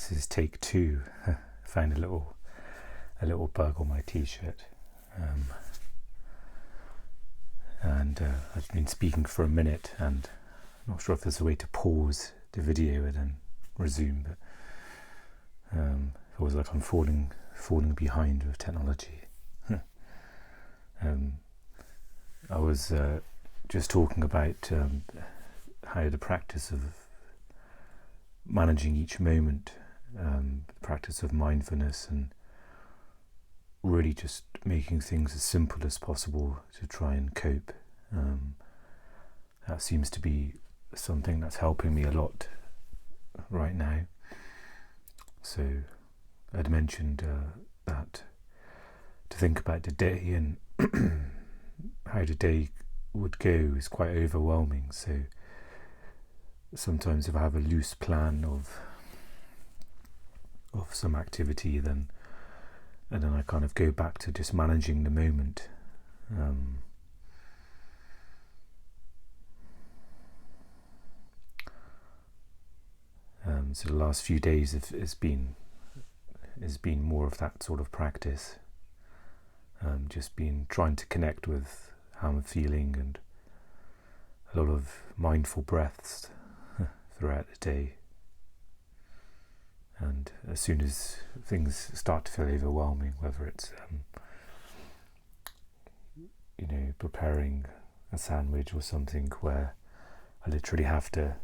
This is take 2. I found a little bug on my t-shirt, and I've been speaking for a minute, and I'm not sure if there's a way to pause the video and then resume, but it feels like I'm falling behind with technology. I was just talking about how the practice of managing each moment, the practice of mindfulness, and really just making things as simple as possible to try and cope. That seems to be something that's helping me a lot right now. So I'd mentioned that to think about the day and how the day would go is quite overwhelming. So sometimes if I have a loose plan of some activity, then I kind of go back to just managing the moment. So the last few days has been more of that sort of practice. Just been trying to connect with how I'm feeling, and a lot of mindful breaths throughout the day. And as soon as things start to feel overwhelming, whether it's preparing a sandwich or something where I literally have to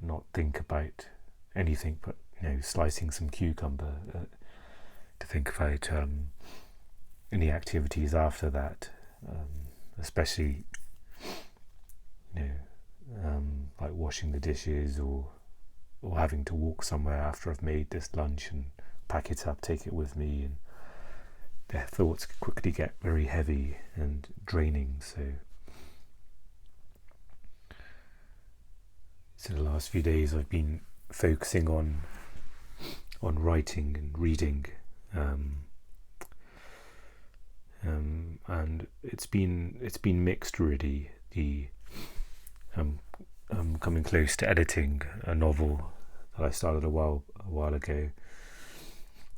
not think about anything but slicing some cucumber, to think about any activities after that, especially like washing the dishes or having to walk somewhere after I've made this lunch and pack it up, take it with me, and the thoughts quickly get very heavy and draining. So the last few days I've been focusing on writing and reading, and it's been mixed really. I'm coming close to editing a novel that I started a while ago,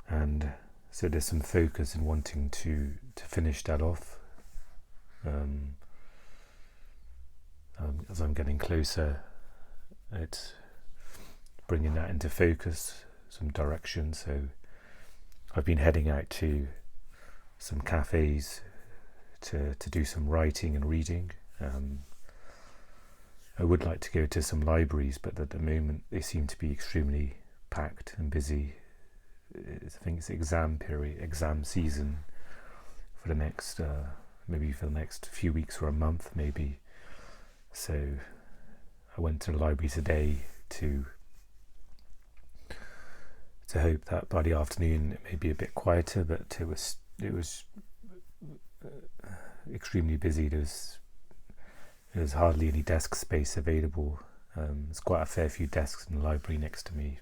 and so there's some focus in wanting to finish that off. As I'm getting closer, it's bringing that into focus, some direction. So I've been heading out to some cafes to do some writing and reading. I would like to go to some libraries, but at the moment they seem to be extremely packed and busy. I think it's exam season for the next few weeks or a month maybe. So I went to the library today to hope that by the afternoon it may be a bit quieter, but it was extremely busy. There's hardly any desk space available. There's quite a fair few desks in the library next to me,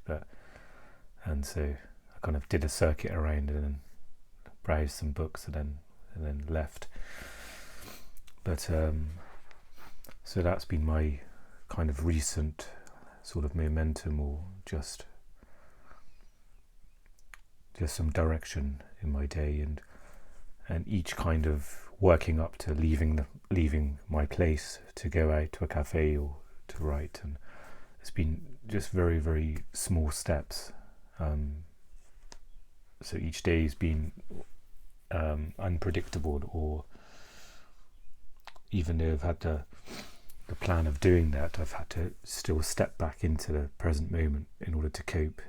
and so I kind of did a circuit around and then browsed some books and then left. But so that's been my kind of recent sort of momentum, or just some direction in my day, and each kind of working up to leaving my place to go out to a cafe or to write, and it's been just very, very small steps. So each day has been unpredictable, or even though I've had the plan of doing that, I've had to still step back into the present moment in order to cope.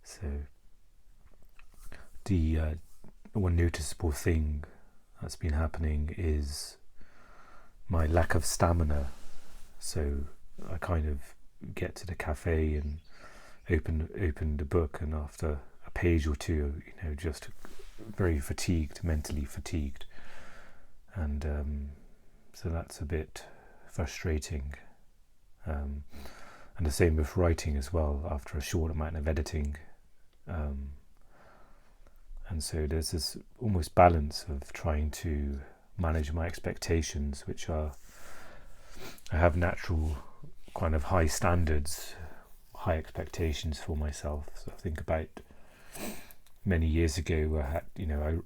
So the one noticeable thing that's been happening is my lack of stamina. So I kind of get to the cafe and open the book, and after a page or two, just very fatigued, mentally fatigued, and so that's a bit frustrating. And the same with writing as well, after a short amount of editing. And so there's this almost balance of trying to manage my expectations, I have natural kind of high standards, high expectations for myself. So I think about many years ago, I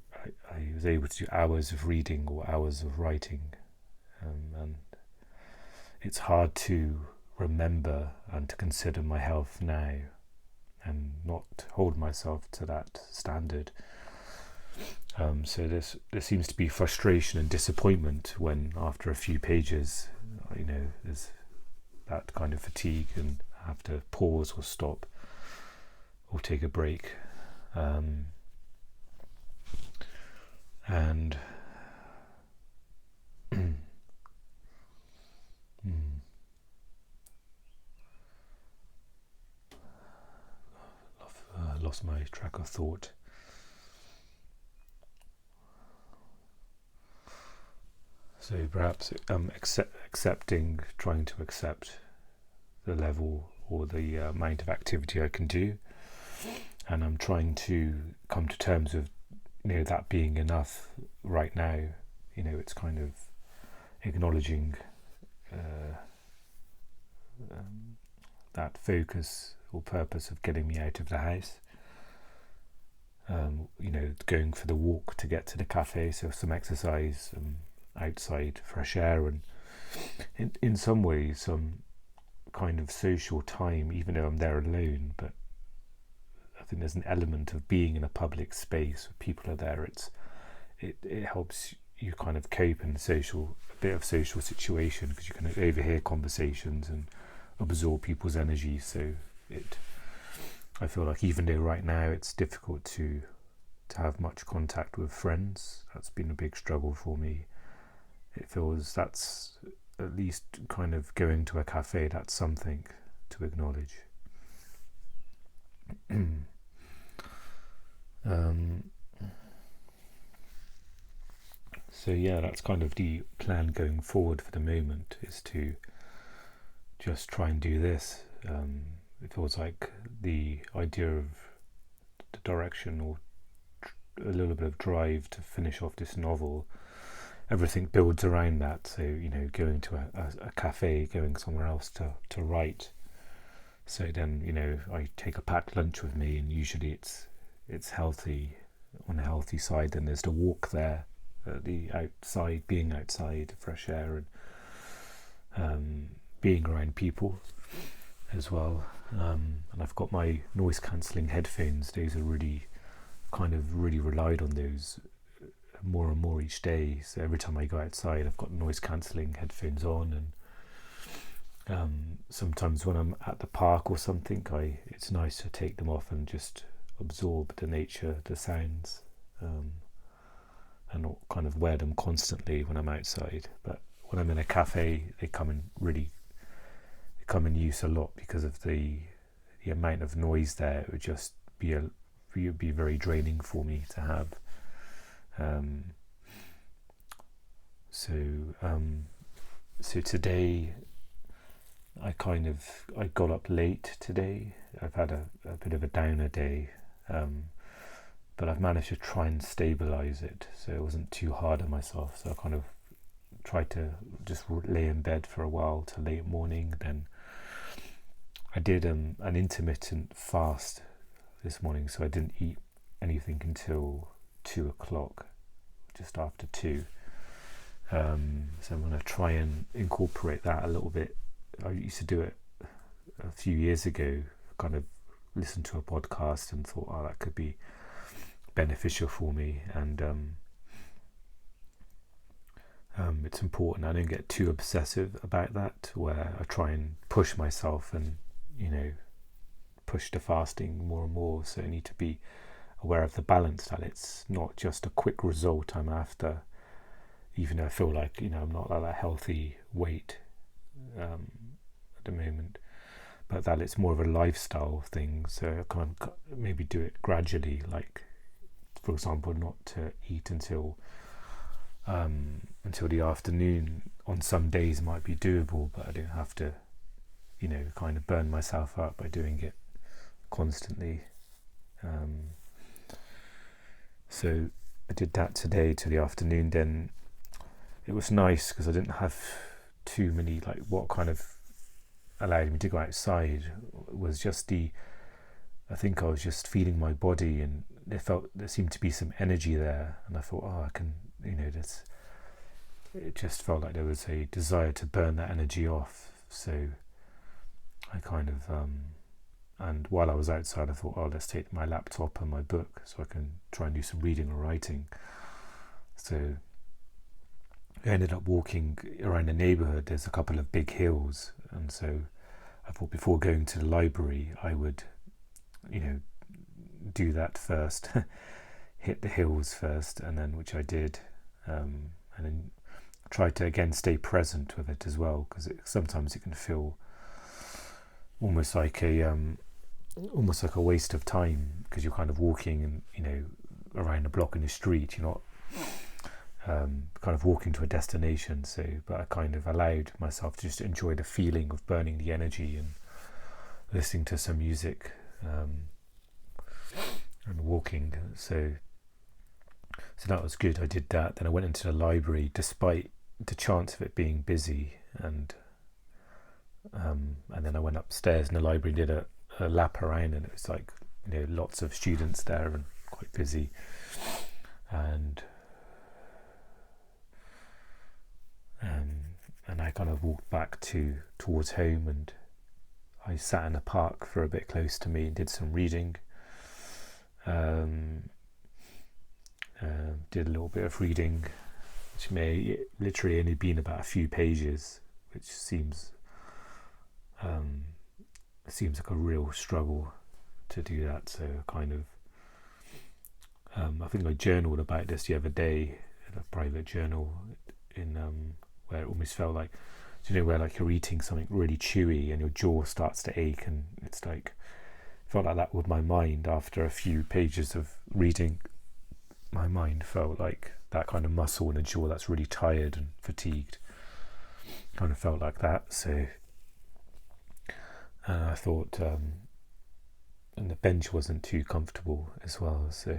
was able to do hours of reading or hours of writing, and it's hard to remember and to consider my health now and not hold myself to that standard. So there seems to be frustration and disappointment when after a few pages, there's that kind of fatigue and I have to pause or stop or take a break. And lost my track of thought. So perhaps trying to accept the level or the amount of activity I can do, and I'm trying to come to terms with that being enough right now. It's kind of acknowledging that focus or purpose of getting me out of the house. Going for the walk to get to the cafe, so some exercise, outside, fresh air, and in some ways some kind of social time, even though I'm there alone. But I think there's an element of being in a public space where people are there. It helps you kind of cope in a bit of social situation, because you can overhear conversations and absorb people's energy. So I feel like even though right now it's difficult to have much contact with friends, that's been a big struggle for me. It feels that's at least kind of going to a cafe, that's something to acknowledge. So yeah, that's kind of the plan going forward for the moment, is to just try and do this. It feels like the idea of the direction or a little bit of drive to finish off this novel, everything builds around that. So going to a cafe, going somewhere else to write. So then I take a packed lunch with me, and usually it's healthy, on the healthy side. Then there's the walk there, the outside, being outside, fresh air, and being around people as well. And I've got my noise cancelling headphones. Those are really relied on those more and more each day. So every time I go outside, I've got noise cancelling headphones on, and sometimes when I'm at the park or something, it's nice to take them off and just absorb the nature, the sounds, and not kind of wear them constantly when I'm outside. But when I'm in a cafe, they come in use a lot because of the amount of noise there. It would just be very draining for me to have. So today I got up late today. I've had a bit of a downer day, but I've managed to try and stabilize it, so it wasn't too hard on myself. So I kind of tried to just lay in bed for a while till late morning. Then I did an intermittent fast this morning, so I didn't eat anything until 2:00, just after 2. So I'm going to try and incorporate that a little bit. I used to do it a few years ago, kind of listened to a podcast and thought, that could be beneficial for me. And it's important I don't get too obsessive about that, where I try and push myself and push the fasting more and more. So I need to be aware of the balance, that it's not just a quick result I'm after, even though I feel like I'm not at that healthy weight at the moment, but that it's more of a lifestyle thing. So I can maybe do it gradually, like for example not to eat until the afternoon. On some days might be doable, but I don't have to kind of burn myself up by doing it constantly. So I did that today to the afternoon. Then it was nice because I didn't have too many, what kind of allowed me to go outside was just I think I was just feeling my body, and there seemed to be some energy there, and I thought, I can, it just felt like there was a desire to burn that energy off. So I kind of, and while I was outside, I thought, let's take my laptop and my book so I can try and do some reading or writing. So I ended up walking around the neighbourhood. There's a couple of big hills, and so I thought before going to the library I would, do that first, hit the hills first, and then, which I did, and then try to again stay present with it as well, because sometimes it can feel almost like a waste of time, because you're kind of walking and around a block in the street. You're not kind of walking to a destination. So, but I kind of allowed myself to just enjoy the feeling of burning the energy and listening to some music and walking. So that was good. I did that. Then I went into the library, despite the chance of it being busy, and then I went upstairs in the library, did a lap around, and it was like lots of students there and quite busy, and I kind of walked back towards home, and I sat in a park for a bit close to me and did some reading. Did a little bit of reading, which may literally only been about a few pages, which seems like a real struggle to do that. So kind of, I think I journaled about this the other day in a private journal, in where it almost felt like, where like you're eating something really chewy and your jaw starts to ache, and it's like, felt like that with my mind. After a few pages of reading, my mind felt like that kind of muscle in the jaw that's really tired and fatigued, kind of felt like that. So I thought, and the bench wasn't too comfortable as well, so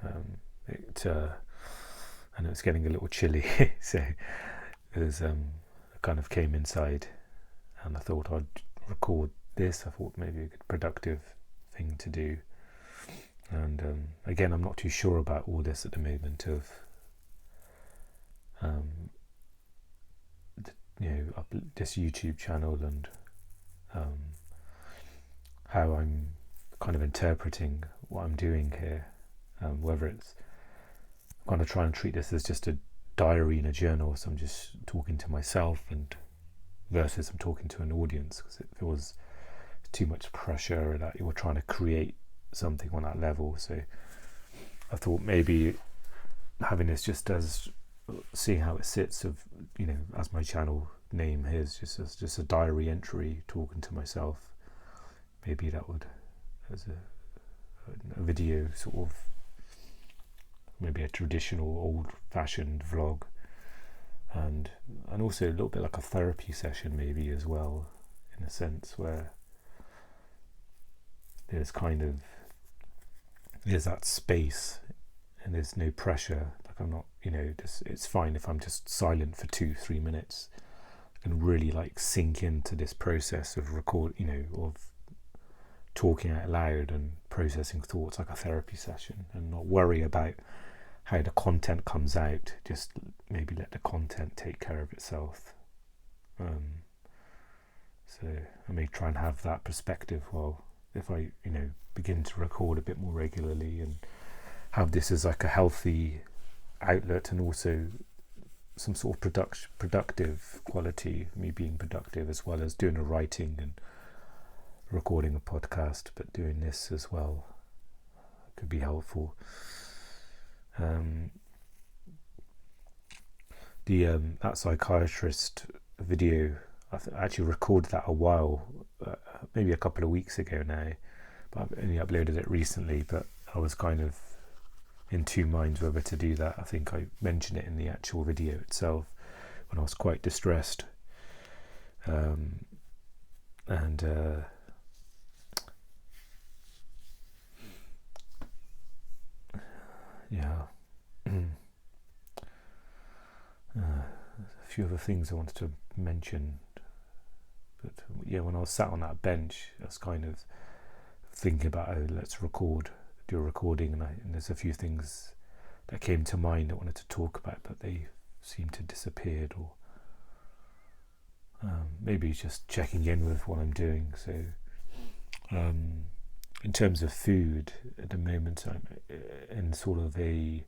and it was getting a little chilly. So it was, I kind of came inside, and I thought I'd record this. I thought maybe a good productive thing to do. And again, I'm not too sure about all this at the moment of this YouTube channel, and how I'm kind of interpreting what I'm doing here, whether it's, I'm going to try and treat this as just a diary in a journal, so I'm just talking to myself, and versus I'm talking to an audience, because it feels too much pressure that you're trying to create something on that level. So I thought maybe having this just as, seeing how it sits, of as my channel name is, just a diary entry, talking to myself. Maybe that would, as a video, sort of maybe a traditional old-fashioned vlog, and also a little bit like a therapy session maybe as well, in a sense, where there's that space and there's no pressure. Like, I'm not, it's fine if I'm just silent for 2-3 minutes. I can really like sink into this process of of talking out loud and processing thoughts, like a therapy session, and not worry about how the content comes out. Just maybe let the content take care of itself. So I may try and have that perspective if I begin to record a bit more regularly, and have this as like a healthy outlet, and also some sort of productive quality, me being productive, as well as doing a writing and recording a podcast, but doing this as well could be helpful. That psychiatrist video, I actually recorded that a while, maybe a couple of weeks ago now, but I've only uploaded it recently. But I was kind of in two minds whether to do that. I think I mentioned it in the actual video itself, when I was quite distressed, a few other things I wanted to mention But yeah, when I was sat on that bench, I was kind of thinking about, oh, let's do a recording, and there's a few things that came to mind I wanted to talk about, but they seemed to disappeared, or maybe just checking in with what I'm doing. So in terms of food, at the moment I'm in sort of in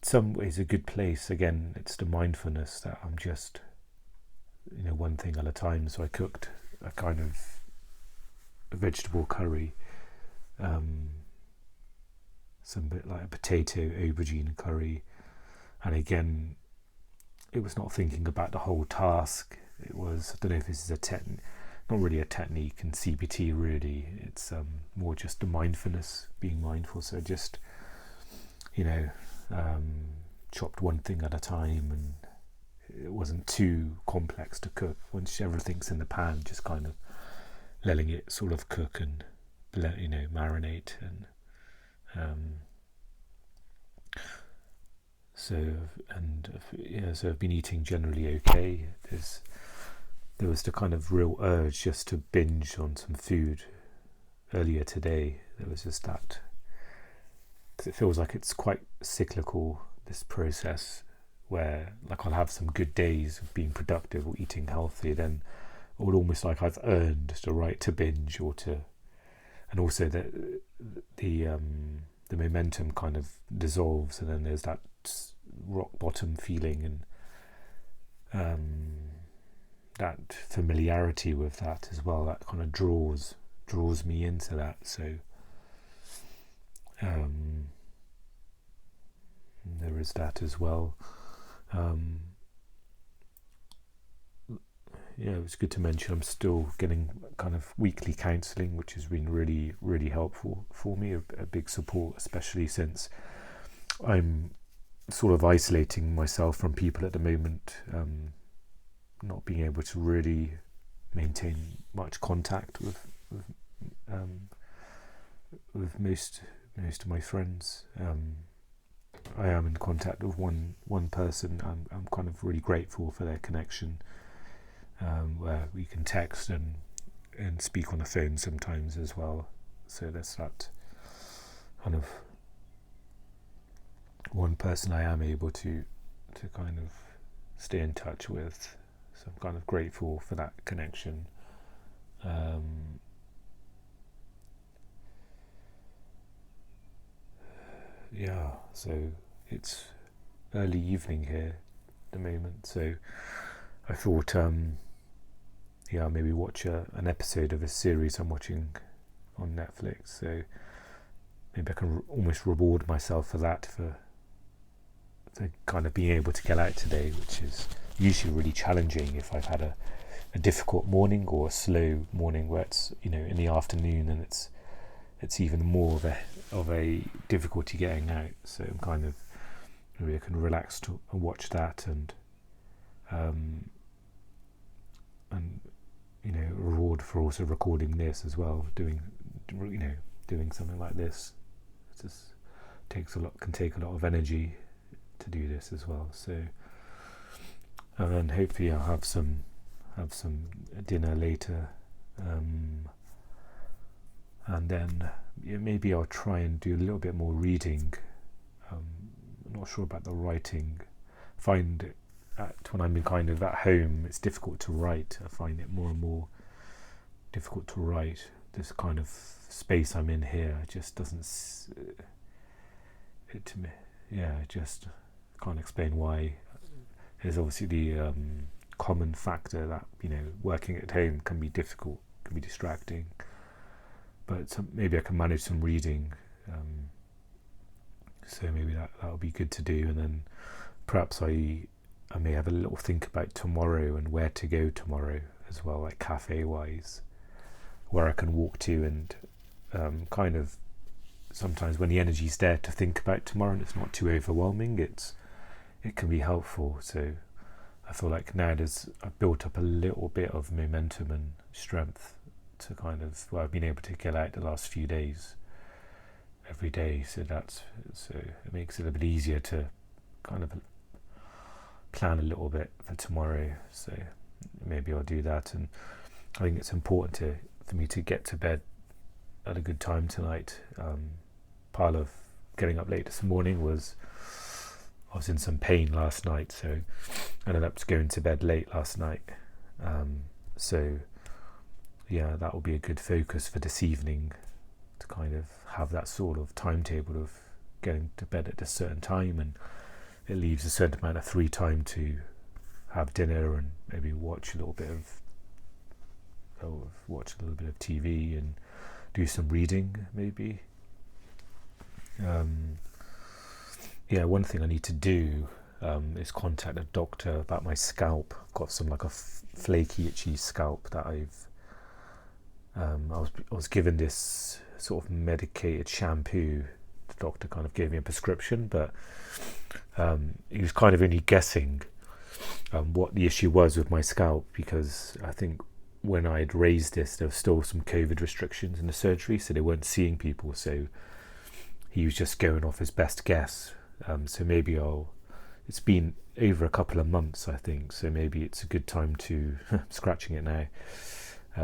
some ways a good place. Again, it's the mindfulness that I'm just, one thing at a time. So I cooked a kind of a vegetable curry, some bit like a potato aubergine curry, and again, it was not thinking about the whole task. It was, I don't know if this is not really a technique in CBT really, it's more just the mindfulness, being mindful. So just, chopped one thing at a time, and it wasn't too complex to cook. Once everything's in the pan, just kind of letting it sort of cook and marinate, and so I've been eating generally okay. There was the kind of real urge just to binge on some food earlier today. There was just that, because it feels like it's quite cyclical, this process, where like I'll have some good days of being productive or eating healthy, then it would almost like I've earned the right to binge, and also the momentum kind of dissolves, and then there's that rock bottom feeling, and that familiarity with that as well, that kind of draws me into that. So there is that as well. It was good to mention I'm still getting kind of weekly counselling, which has been really, really helpful for me, a big support, especially since I'm sort of isolating myself from people at the moment, not being able to really maintain much contact with most of my friends. I am in contact with one person. I'm kind of really grateful for their connection, where we can text and speak on the phone sometimes as well. So there's that kind of one person I am able to kind of stay in touch with. So I'm kind of grateful for that connection. So it's early evening here at the moment, so I thought maybe watch an episode of a series I'm watching on Netflix. So maybe I can almost reward myself for that, for kind of being able to get out today, which is usually really challenging if I've had a difficult morning or a slow morning, where it's in the afternoon, and it's even more of a difficulty getting out. So I'm kind of, maybe I can relax and watch that, and reward for also recording this as well, doing something like this. It just can take a lot of energy to do this as well. So, and then hopefully I'll have some dinner later, and then maybe I'll try and do a little bit more reading. I'm not sure about the writing. Find when I'm kind of at home, it's difficult to write. I find it more and more difficult to write. This kind of space I'm in here just doesn't it to me. I just can't explain why. There's obviously the common factor that working at home can be difficult, can be distracting. But maybe I can manage some reading. So maybe that'll be good to do, and then perhaps I may have a little think about tomorrow and where to go tomorrow as well, like cafe wise, where I can walk to, and kind of sometimes when the energy's there to think about tomorrow and it's not too overwhelming, it can be helpful. So I feel like now I've built up a little bit of momentum and strength to kind of, I've been able to get out the last few days every day, so it makes it a bit easier to kind of plan a little bit for tomorrow. So maybe I'll do that, and I think it's important for me to get to bed at a good time tonight. Part of getting up late this morning was I was in some pain last night, so I ended up going to bed late last night. So yeah, that will be a good focus for this evening, to kind of have that sort of timetable of getting to bed at a certain time, and it leaves a certain amount of free time to have dinner and maybe watch a little bit of TV and do some reading maybe. One thing I need to do is contact a doctor about my scalp. I've got some like a flaky, itchy scalp that I was given this sort of medicated shampoo. The doctor kind of gave me a prescription, but he was kind of only guessing what the issue was with my scalp, because I think when I had raised this, there was still some COVID restrictions in the surgery, so they weren't seeing people. So he was just going off his best guess. So maybe it's been over a couple of months, I think, so maybe it's a good time to, I'm scratching it now,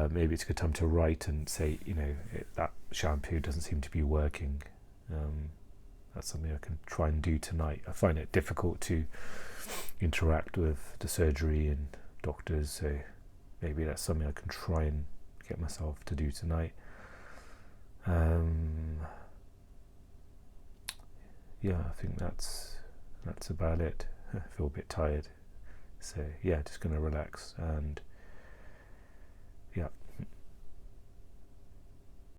maybe it's a good time to write and say, that shampoo doesn't seem to be working. That's something I can try and do tonight. I find it difficult to interact with the surgery and doctors, so maybe that's something I can try and get myself to do tonight. I think that's about it. I feel a bit tired, so yeah, just going to relax and